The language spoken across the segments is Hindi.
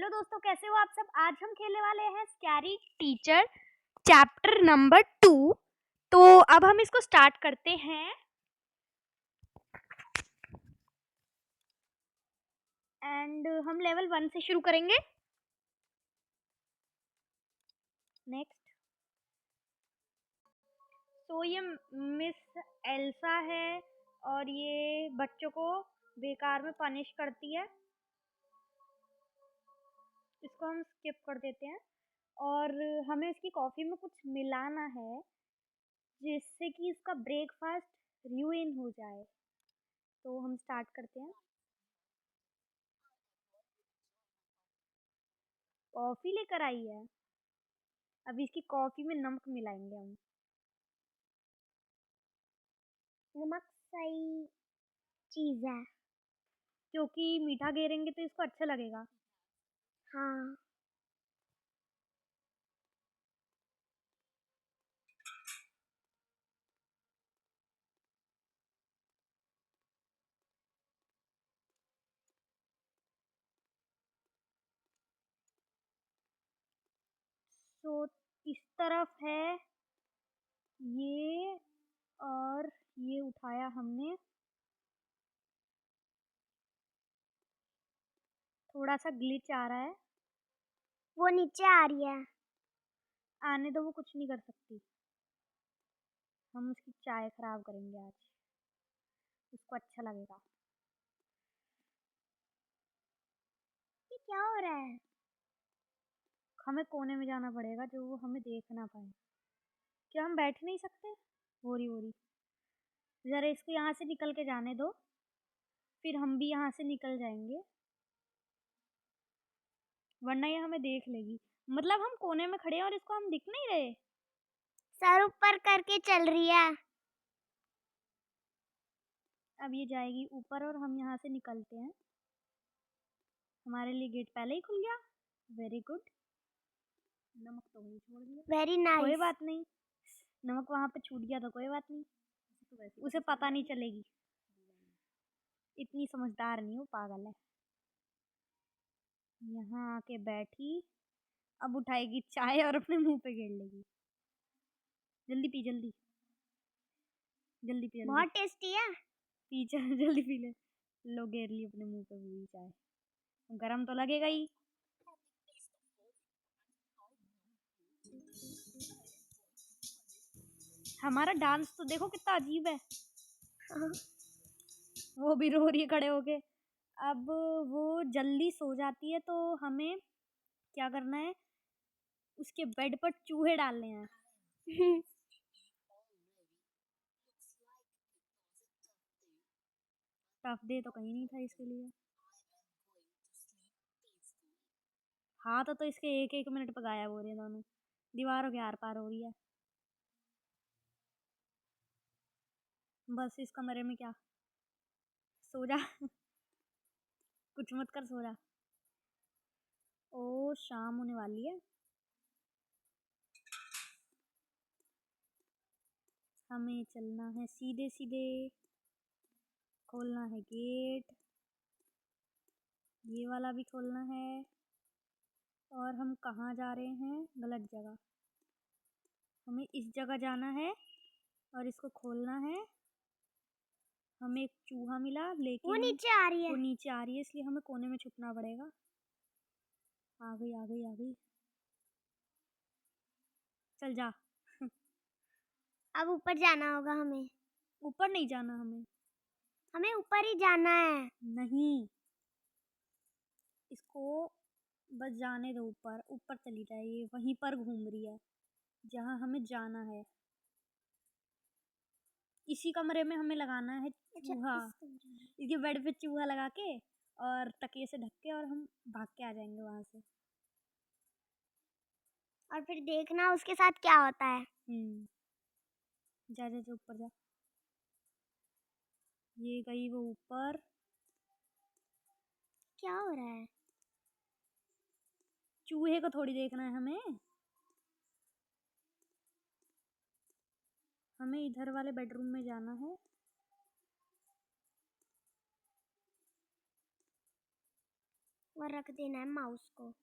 हेलो दोस्तों, कैसे हो आप सब। आज हम खेलने वाले हैं स्कैरी टीचर चैप्टर नंबर 2। तो अब हम इसको स्टार्ट करते हैं। एंड हम लेवल 1 से शुरू करेंगे। नेक्स्ट। तो ये मिस एल्सा है और ये बच्चों को बेकार में पनिश करती है। इसको हम स्किप कर देते हैं और हमें इसकी कॉफ़ी में कुछ मिलाना है जिससे कि इसका ब्रेकफास्ट ruin हो जाए। तो हम स्टार्ट करते हैं। कॉफ़ी लेकर आई है। अभी इसकी कॉफ़ी में नमक मिलाएंगे हम। नमक सही चीज़ है क्योंकि मीठा गेरेंगे तो इसको अच्छा लगेगा। हाँ। तो इस तरफ है ये और ये उठाया हमने। थोड़ा सा ग्लिच आ रहा है। वो नीचे आ रही है। आने दो, वो कुछ नहीं कर सकती। हम उसकी चाय खराब करेंगे आज, उसको अच्छा लगेगा। ये क्या हो रहा है। हमें कोने में जाना पड़ेगा जो वो हमें देख ना पाए। क्या हम बैठ नहीं सकते। बोरी ज़रा इसको यहाँ से निकल के जाने दो, फिर हम भी यहाँ से निकल जाएंगे, वरना ये हमें देख लेगी। मतलब हम कोने में खड़े हैं और इसको हम दिख नहीं रहे। सर ऊपर करके चल रही है। अब ये जाएगी ऊपर और हम यहाँ से निकलते हैं। हमारे लिए गेट पहले ही खुल गया। Very good. नमक तो वहीं छोड़ दिया। Very nice. कोई बात नहीं, नमक वहाँ पे छूट गया तो कोई बात नहीं, उसे पता नहीं चलेगी। इतनी समझदार नहीं हो, पागल है। यहाँ आके बैठी, अब उठाएगी चाय और अपने मुंह पे गेर लेगी। जल्दी पी, जल्दी जल्दी पी। बहुत टेस्टी है। पी चाय, जल्दी पी ले। लो, गेर ली अपने मुंह पे पूरी चाय। गरम तो लगेगा ही। हमारा डांस तो देखो कितना अजीब है। वो भी रो रही है खड़े होके। अब वो जल्दी सो जाती है तो हमें क्या करना है, उसके बेड पर चूहे डालने हैं। टफ डे तो कहीं नहीं था इसके लिए। हाथ तो इसके एक एक मिनट पर गायब हो रहे हैं दोनों। दीवारों के आर पार हो रही है। बस इस कमरे में क्या, सो जा। कुछ मत कर, सो जा। ओ, शाम होने वाली है। हमें चलना है सीधे सीधे। खोलना है गेट, ये वाला भी खोलना है। और हम कहाँ जा रहे हैं, गलत जगह। हमें इस जगह जाना है और इसको खोलना है। हमें एक चूहा मिला, लेकिन वो नीचे आ रही है। वो नीचे आ रही है, इसलिए हमें कोने में छुपना पड़ेगा। आ गई आ गई आ गई। चल जा। अब ऊपर जाना होगा हमें। ऊपर नहीं जाना हमें ऊपर ही जाना है। नहीं, इसको बस जाने दो ऊपर। ऊपर चली जाए, ये वहीं पर घूम रही है जहाँ हमें जाना है। इसी कमरे में हमें लगाना है चूहा। इसके बेड पे चूहा लगा के और तकिए से ढक के, और हम भाग के आ जाएंगे वहां से। और फिर देखना उसके साथ क्या होता है। जा जा जा, ऊपर जा। ये गई वो ऊपर। क्या हो रहा है। चूहे को थोड़ी देखना है हमें इधर वाले बेडरूम में जाना है। और रख देना है माउस को।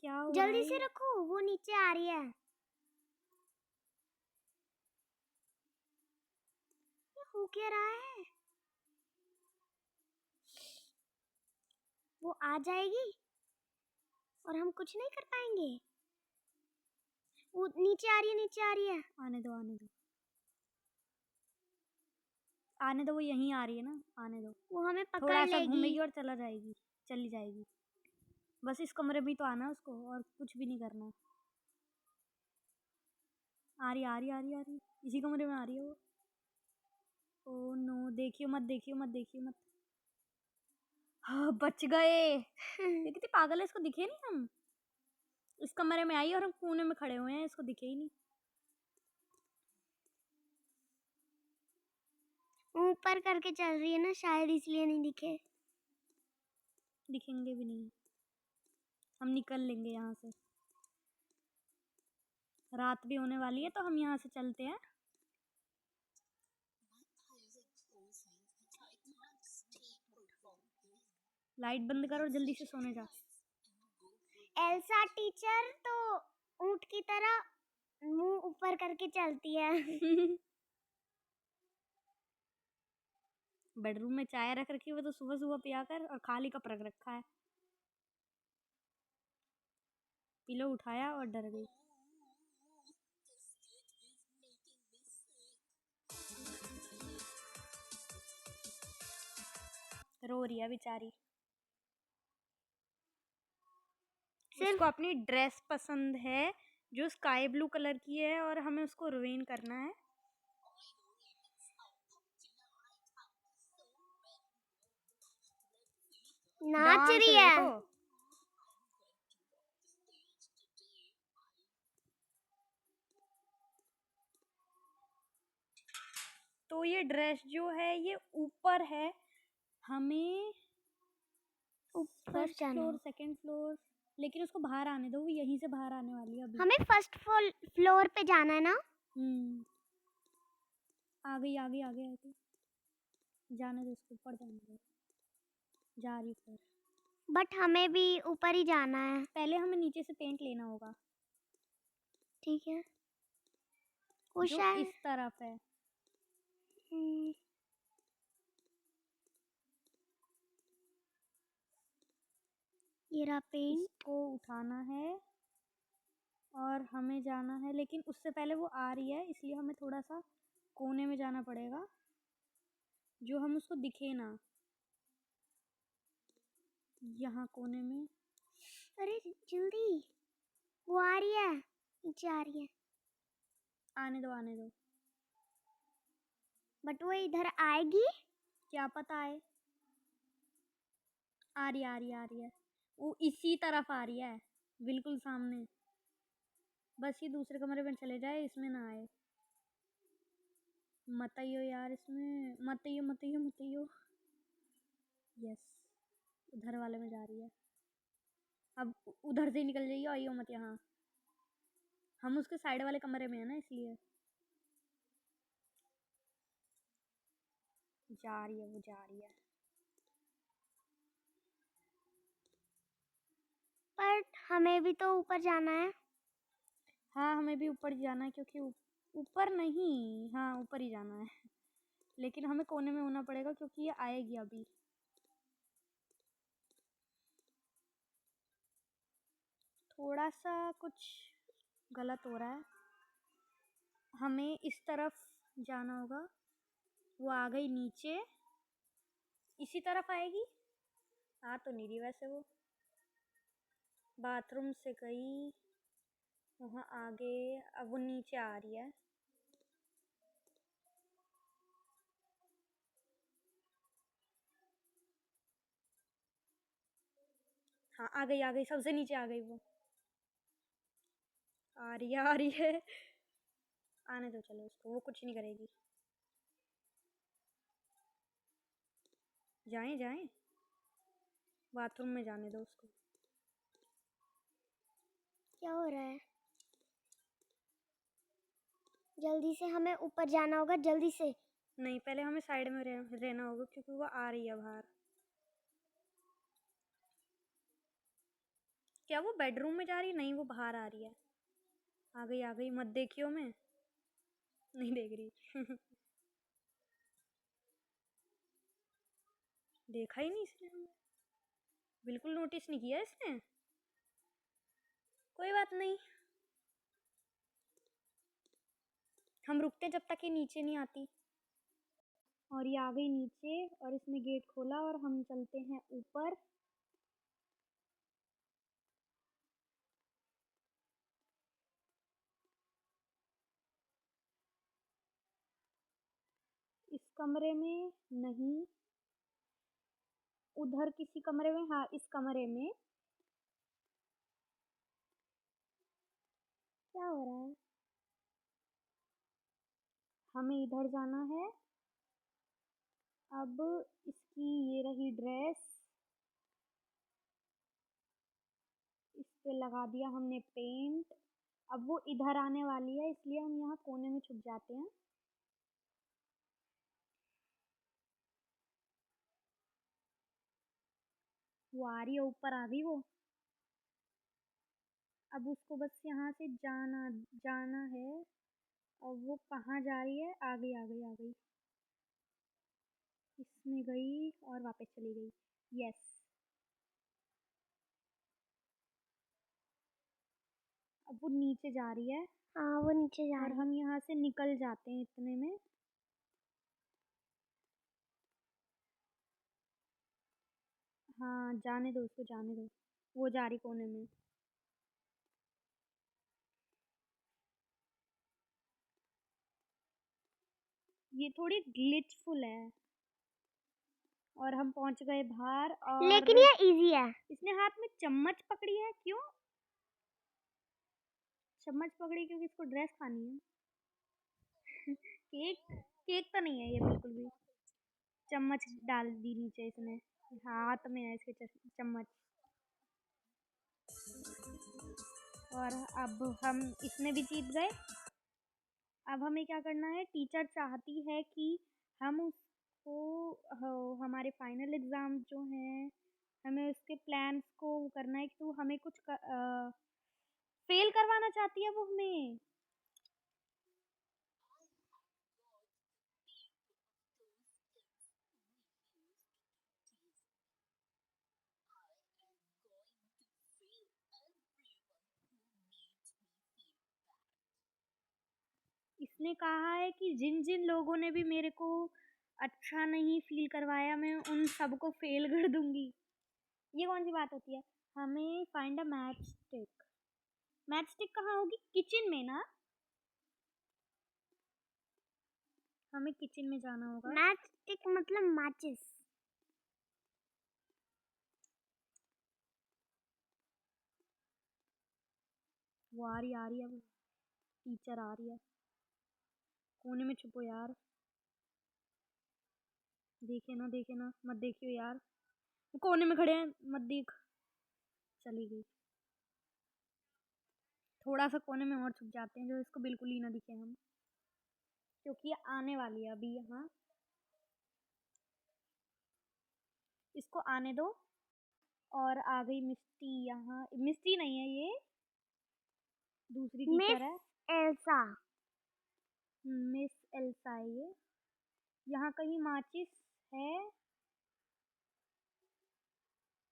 क्या हो जल्दी से रखो, वो नीचे आ रही है। ये हो क्या रहा है? वो आ जाएगी और हम कुछ नहीं कर पाएंगे। वो नीचे आ रही है, नीचे आ रही है। आने दो आने दो आने दो, वो यहीं आ रही है ना, आने दो। वो हमें पकड़ थोड़ा सा घूमेगी और चली जाएगी। बस इस कमरे में तो आना है उसको, और कुछ भी नहीं करना। आ रही इसी कमरे में आ रही है वो। ओ नो, देखियो मत। हाँ, बच गए। ये कितनी पागल है, इसको दिखे नहीं हम। इस कमरे में आई और हम कोने में खड़े हुए हैं, इसको दिखे ही नहीं। ऊपर करके चल रही है ना, शायद इसलिए नहीं दिखेंगे भी नहीं। हम निकल लेंगे यहाँ से, रात भी होने वाली है, तो हम यहाँ से चलते हैं। लाइट बंद करो, जल्दी से सोने जा। एल्सा टीचर तो ऊंट की तरह मुंह ऊपर करके चलती है। बेडरूम में चाय रख रखी है, तो सुबह सुबह पिया कर, और खाली कप रख रखा है। पिलो उठाया और डर गई। रो रही है बेचारी। उसको अपनी ड्रेस पसंद है जो स्काई ब्लू कलर की है, और हमें उसको रुइन करना है। नाच रही है। तो ये ड्रेस जो है ये ऊपर है, हमें फर्स्ट फ्लोर, सेकंड फ्लोर, लेकिन उसको बाहर आने दो, वो यहीं से बाहर आने वाली है अभी। हमें फर्स्ट फ्लोर पे जाना है ना। आ गई जाने दो उसको, ऊपर जाने दो। जा रही ऊपर, बट हमें भी ऊपर ही जाना है। पहले हमें नीचे से पेंट लेना होगा। ठीक है, वो जो इस तरफ है। ये रहा पेंट। इसको उठाना है और हमें जाना है, लेकिन उससे पहले वो आ रही है, इसलिए हमें थोड़ा सा कोने में जाना पड़ेगा, जो हम उसको दिखे ना। यहाँ कोने में। अरे जल्दी, वो आ रही है, नीचे आ रही है। आने दो। बट वो इधर आएगी, क्या पता आए। आ रही है। वो इसी तरफ आ रही है, बिल्कुल सामने। बस ये दूसरे कमरे में चले जाए, इसमें ना आए। मत आइयो यार, इसमें मत आइयो। यस, उधर वाले में जा रही है। अब उधर से निकल जाइए, आइयो मत यहाँ। हम उसके साइड वाले कमरे में है ना, इसलिए। जा रही है। पर हमें भी तो ऊपर जाना है। हाँ, हमें भी ऊपर जाना है, क्योंकि ऊपर नहीं, हाँ ऊपर ही जाना है, लेकिन हमें कोने में होना पड़ेगा, क्योंकि ये आएगी अभी। थोड़ा सा कुछ गलत हो रहा है, हमें इस तरफ जाना होगा। वो आ गई नीचे, इसी तरफ आएगी। आ तो नहीं रही वैसे वो। बाथरूम से गई वहाँ आगे, अब वो नीचे आ रही है। हाँ, आ गई, सबसे नीचे आ गई वो। आ रही है। आने दो, चलो उसको, वो कुछ नहीं करेगी। जाएं, बाथरूम में जाने दो उसको। क्या हो रहा है? जल्दी से हमें ऊपर जाना होगा, जल्दी से। नहीं, पहले हमें साइड में रहना होगा, क्योंकि वो आ रही है बाहर। क्या वो बेडरूम में जा रही है? नहीं, वो बाहर आ रही है। आ गई, मत देखियो। मैं नहीं देख रही। देखा ही नहीं इसने हमें, बिल्कुल नोटिस नहीं किया इसने। कोई बात नहीं, हम रुकते जब तक ये नीचे नहीं आती। और ये आ गई नीचे और इसने गेट खोला और हम चलते हैं ऊपर। इस कमरे में नहीं, उधर किसी कमरे में। हाँ, इस कमरे में। क्या हो रहा है? हमें इधर जाना है। अब इसकी ये रही ड्रेस, इस पे लगा दिया हमने पेंट। अब वो इधर आने वाली है, इसलिए हम यहाँ कोने में छुप जाते हैं। वो आ रही है, ऊपर आ गई वो। अब उसको बस यहाँ से जाना जाना है। अब वो कहाँ जा रही है? आ गई, आ गई, आ गई। इसमें गई और वापस चली गई। यस। अब वो नीचे जा रही है। हाँ, वो नीचे जा रही है और हम यहाँ से निकल जाते हैं इतने में। हाँ, जाने दो उसको, जाने दो। वो जा रही कोने में। ये थोड़ी ग्लिचफुल है। और हम पहुंच गए बाहर। और लेकिन ये इजी है। इसने हाथ में चम्मच पकड़ी है, क्यों चम्मच पकड़ी? क्योंकि इसको ड्रेस खानी है। केक केक तो नहीं है ये बिल्कुल भी। चम्मच डाल दी नीचे इसने, हाथ में है इसके चम्मच। और अब हम इसमें भी जीत गए। अब हमें क्या करना है? टीचर चाहती है कि हम उसको हमारे फाइनल एग्ज़ाम जो हैं, हमें उसके प्लान्स को करना है कि तो हमें कुछ फेल करवाना चाहती है वो हमें। इसने कहा है कि जिन जिन लोगों ने भी मेरे को अच्छा नहीं फील करवाया, मैं उन सबको फेल कर दूंगी। ये कौन सी बात होती है? हमें find a match stick. Match stick कहाँ होगी? किचन में ना। हमें किचन में जाना होगा। मैच स्टिक मतलब मैचिस। वो आ रही है वो टीचर आ रही है। कोने में छुपो यार, देखे ना, मत देखियो यार। कोने में खड़े हैं, मत देख। चली गई। थोड़ा सा कोने में और छुप जाते हैं जो इसको बिल्कुल ही ना दिखे हम, क्योंकि ये आने वाली है अभी यहाँ। इसको आने दो। और आ गई मिस्टी यहाँ। मिस्टी नहीं है ये, दूसरी टीचर है। एल्सा। मिस एल्सा है ये। यहाँ कहीं माचिस है?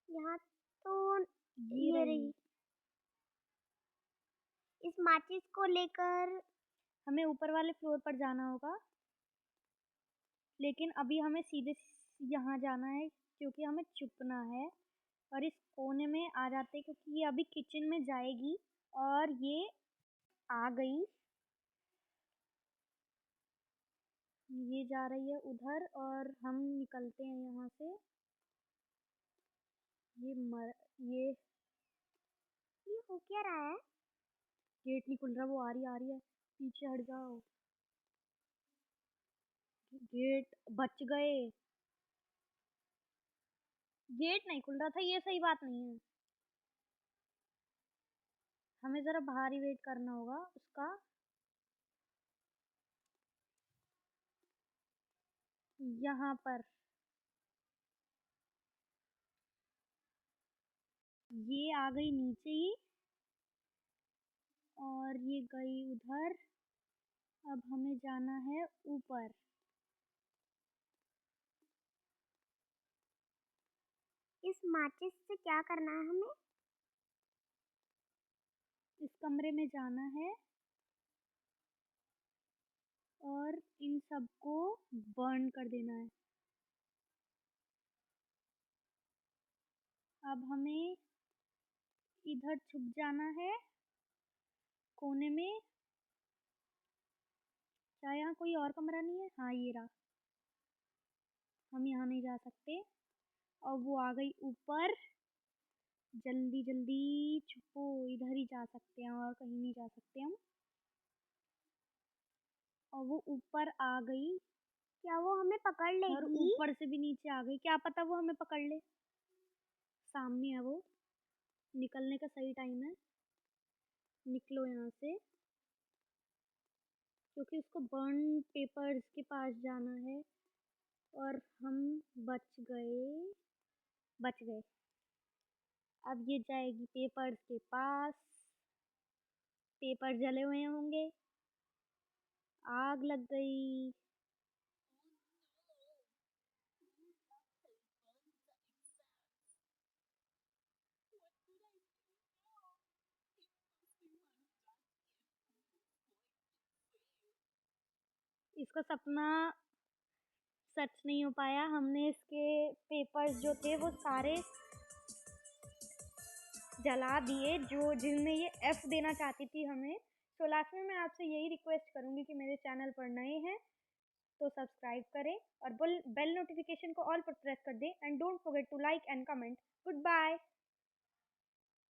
यहाँ तो ये रही। इस माचिस को लेकर हमें ऊपर वाले फ्लोर पर जाना होगा, लेकिन अभी हमें सीधे यहाँ जाना है क्योंकि हमें छुपना है। और इस कोने में आ जाते क्योंकि ये अभी किचन में जाएगी। और ये आ गई, ये जा रही है उधर और हम निकलते हैं यहाँ से। ये हो क्या रहा है? गेट नहीं खुल रहा। वो आ रही है, पीछे हट जाओ। गेट बच गए। गेट नहीं खुल रहा था, ये सही बात नहीं है। हमें ज़रा बाहर ही वेट करना होगा उसका। यहाँ पर ये आ गई नीचे ही और ये गई उधर। अब हमें जाना है ऊपर। इस माचिस से क्या करना है हमें? इस कमरे में जाना है और इन सबको बर्न कर देना है। अब हमें इधर छुप जाना है कोने में। क्या यहाँ कोई और कमरा नहीं है? हाँ ये रहा। हम यहाँ नहीं जा सकते। और वो आ गई ऊपर। जल्दी जल्दी छुपो, इधर ही जा सकते हैं और कहीं नहीं जा सकते हम। और वो ऊपर आ गई। क्या वो हमें पकड़ लेगी? और ऊपर से भी नीचे आ गई, क्या पता वो हमें पकड़ ले। सामने है वो। निकलने का सही टाइम है। निकलो यहाँ से, क्योंकि उसको बर्न पेपर्स के पास जाना है। और हम बच गए। बच गए। अब ये जाएगी पेपर्स के पास। पेपर जले हुए होंगे। आग लग गई। इसका सपना सच नहीं हो पाया। हमने इसके पेपर्स जो थे वो सारे जला दिए, जो जिनमें ये F देना चाहती थी हमें। तो लास्ट में मैं आपसे यही रिक्वेस्ट करूंगी कि मेरे चैनल पर नए हैं तो सब्सक्राइब करें और बेल नोटिफिकेशन को ऑल पर प्रेस कर दें। And don't forget to like and comment. Good bye.